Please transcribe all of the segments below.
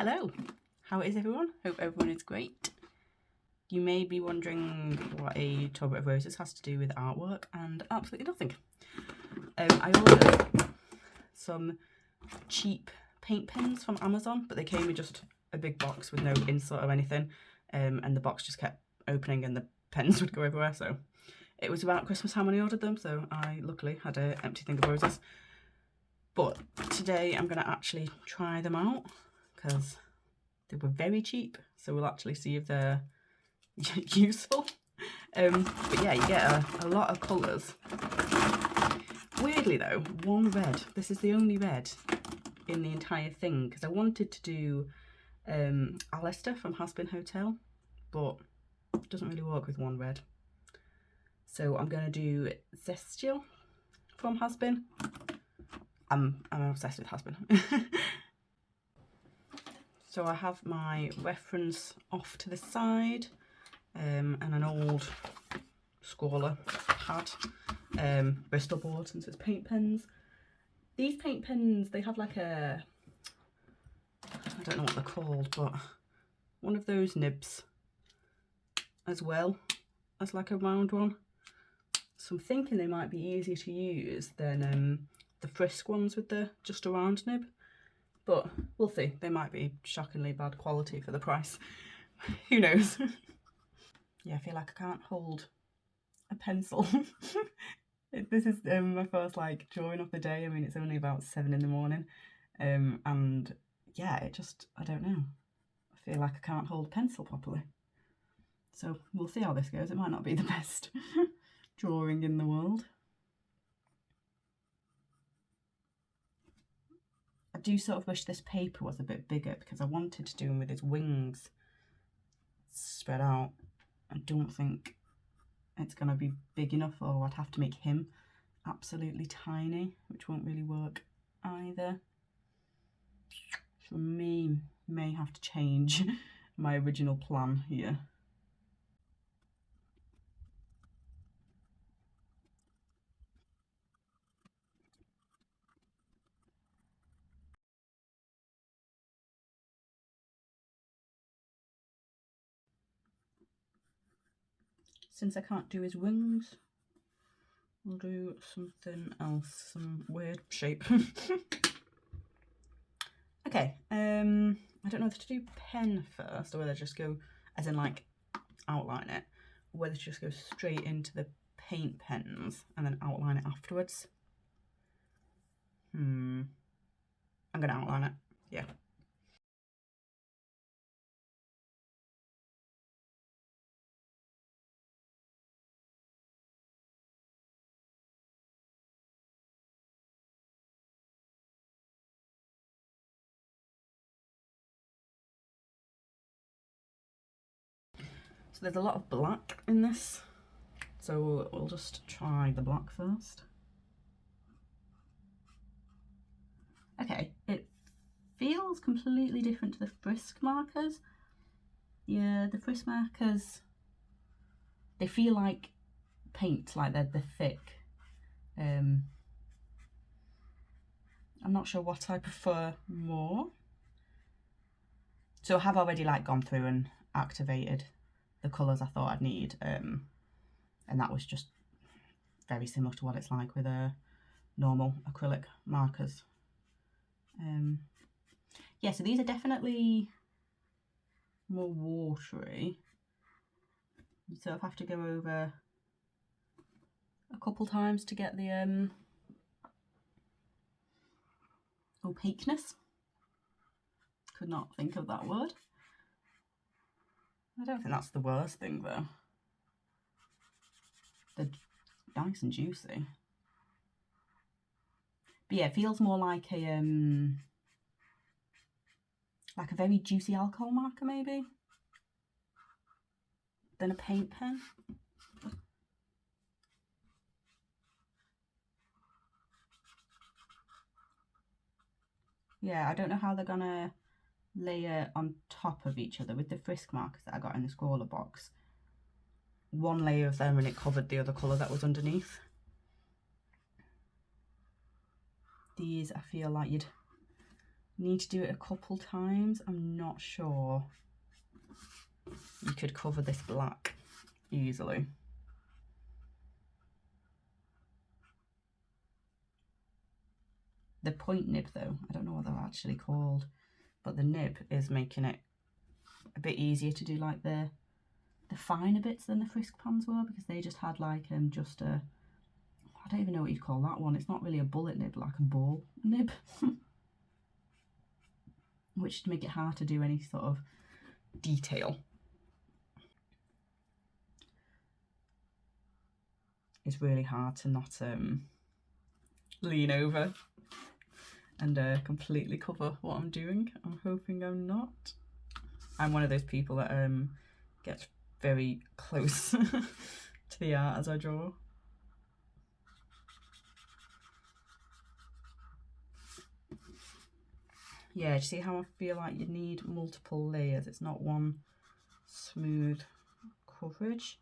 Hello, how is everyone? Hope everyone is great. You may be wondering what a tub of roses has to do with artwork, and absolutely nothing. I ordered some cheap paint pens from Amazon, but they came in just a big box with no insert or anything, and the box just kept opening and the pens would go everywhere, so it was about Christmas time when I ordered them, so I luckily had an empty thing of roses. But today I'm going to actually try them out because they were very cheap, so we'll actually see if they're useful. But yeah, you get a lot of colours. Weirdly though, one red. This is the only red in the entire thing because I wanted to do Alistair from Hazbin Hotel, but it doesn't really work with one red. So I'm going to do Zestial from Hazbin. I'm obsessed with Hazbin. So I have my reference off to the side, and an old Squaller pad, Bristol board since it's paint pens. These paint pens, they have like a, I don't know what they're called, but one of those nibs as well as like a round one. So I'm thinking they might be easier to use than the Frisk ones with the just a round nib. But we'll see, they might be shockingly bad quality for the price. Who knows? Yeah, I feel like I can't hold a pencil. This is my first like drawing of the day. I mean, it's only about 7 in the morning. And yeah, it just, I don't know. I feel like I can't hold a pencil properly. So we'll see how this goes. It might not be the best drawing in the world. I do sort of wish this paper was a bit bigger because I wanted to do him with his wings spread out. I don't think it's going to be big enough, or I'd have to make him absolutely tiny, which won't really work either. So may have to change my original plan here. Since I can't do his wings, we'll do something else, some weird shape. Okay, I don't know whether to do pen first or whether to just go, as in like outline it, or whether to just go straight into the paint pens and then outline it afterwards. I'm going to outline it, yeah. So there's a lot of black in this, so we'll just try the black first. Okay, it feels completely different to the Frisk markers. Yeah, the Frisk markers, they feel like paint, like they're thick. I'm not sure what I prefer more. So I have already like gone through and activated the colours I thought I'd need, and that was just very similar to what it's like with normal acrylic markers. Yeah, so these are definitely more watery, so I have to go over a couple times to get the opaqueness. Could not think of that word. I don't think that's the worst thing though. They're nice and juicy. But yeah, it feels more like a very juicy alcohol marker maybe than a paint pen. Yeah, I don't know how they're gonna layer on top of each other. With the Frisk markers that I got in the Squaller box, one layer of them and it covered the other colour that was underneath. These I feel like you'd Need to do it a couple times. I'm not sure you could cover this black easily. The point nib though, I don't know what they're actually called, but the nib is making it a bit easier to do like the finer bits than the Frisk pans were, because they just had like just a, I don't even know what you'd call that one. It's not really a bullet nib, like a ball nib. Which to make it hard to do any sort of detail. It's really hard to not lean over and completely cover what I'm doing. I'm hoping I'm not. I'm one of those people that gets very close to the art as I draw. Yeah, do you see how I feel like you need multiple layers? It's not one smooth coverage,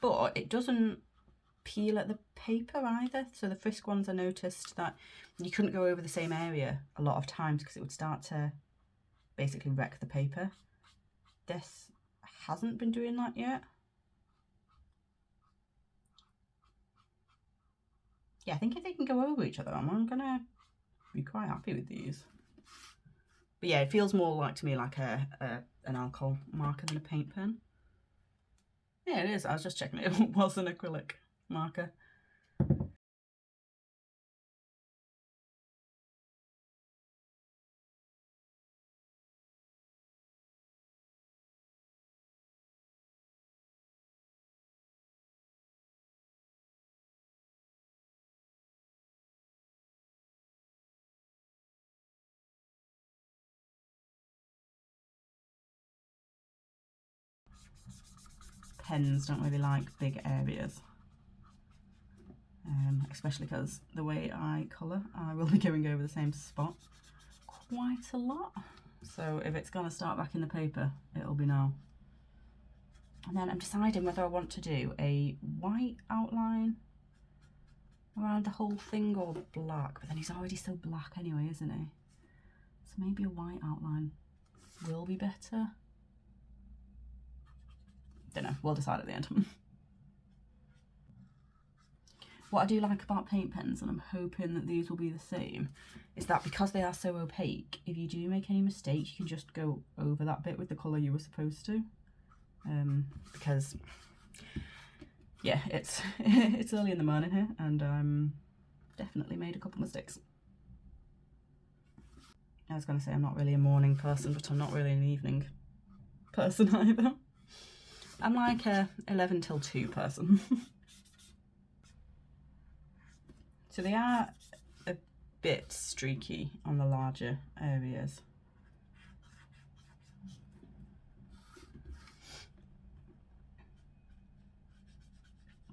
but it doesn't peel at the paper either. So the Frisk ones, I noticed that you couldn't go over the same area a lot of times because it would start to basically wreck the paper. This hasn't been doing that yet. Yeah, I think if they can go over each other, I'm gonna be quite happy with these. But yeah, it feels more like to me like an alcohol marker than a paint pen. Yeah, it is. I was just checking it. It was an acrylic marker. Pens don't really like big areas, especially because the way I colour, I will be going over the same spot quite a lot. So if it's going to start back in the paper, it'll be now. And then I'm deciding whether I want to do a white outline around the whole thing or black, but then he's already so black anyway, isn't he? So maybe a white outline will be better. Don't know, we'll decide at the end. What I do like about paint pens, and I'm hoping that these will be the same, is that because they are so opaque, if you do make any mistakes, you can just go over that bit with the colour you were supposed to. Because, yeah, it's it's early in the morning here, and definitely made a couple mistakes. I was going to say I'm not really a morning person, but I'm not really an evening person either. I'm like a 11 till 2 person. So they are a bit streaky on the larger areas.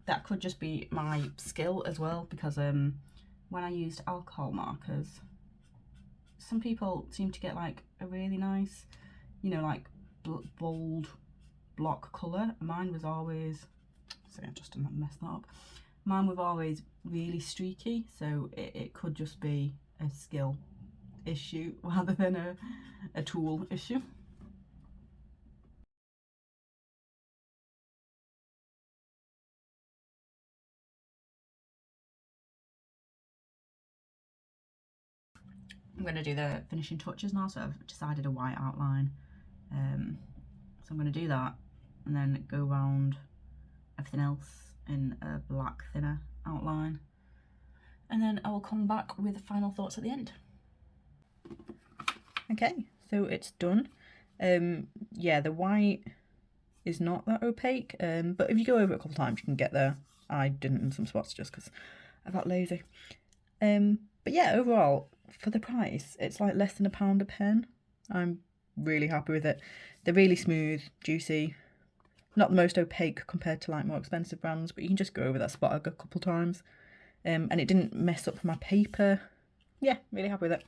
That could just be my skill as well, because when I used alcohol markers, some people seem to get like a really nice, you know, like bold block colour. Mine was always, sorry, I just messed that up. Mine was always really streaky, so it could just be a skill issue rather than a tool issue. I'm going to do the finishing touches now, so I've decided a white outline. So I'm going to do that and then go around everything else in a black thinner outline. And then I will come back with final thoughts at the end. Okay, so it's done. Yeah, the white is not that opaque, but if you go over it a couple times, you can get there. I didn't in some spots just because I got lazy. But yeah, overall, for the price, it's like less than £1 a pen. I'm really happy with it. They're really smooth, juicy, not the most opaque compared to like more expensive brands, but you can just go over that spot a couple times. And it didn't mess up my paper. Yeah, really happy with it.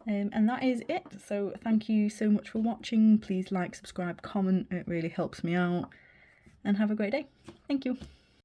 And that is it. So thank you so much for watching. Please like, subscribe, comment. It really helps me out. And have a great day. Thank you.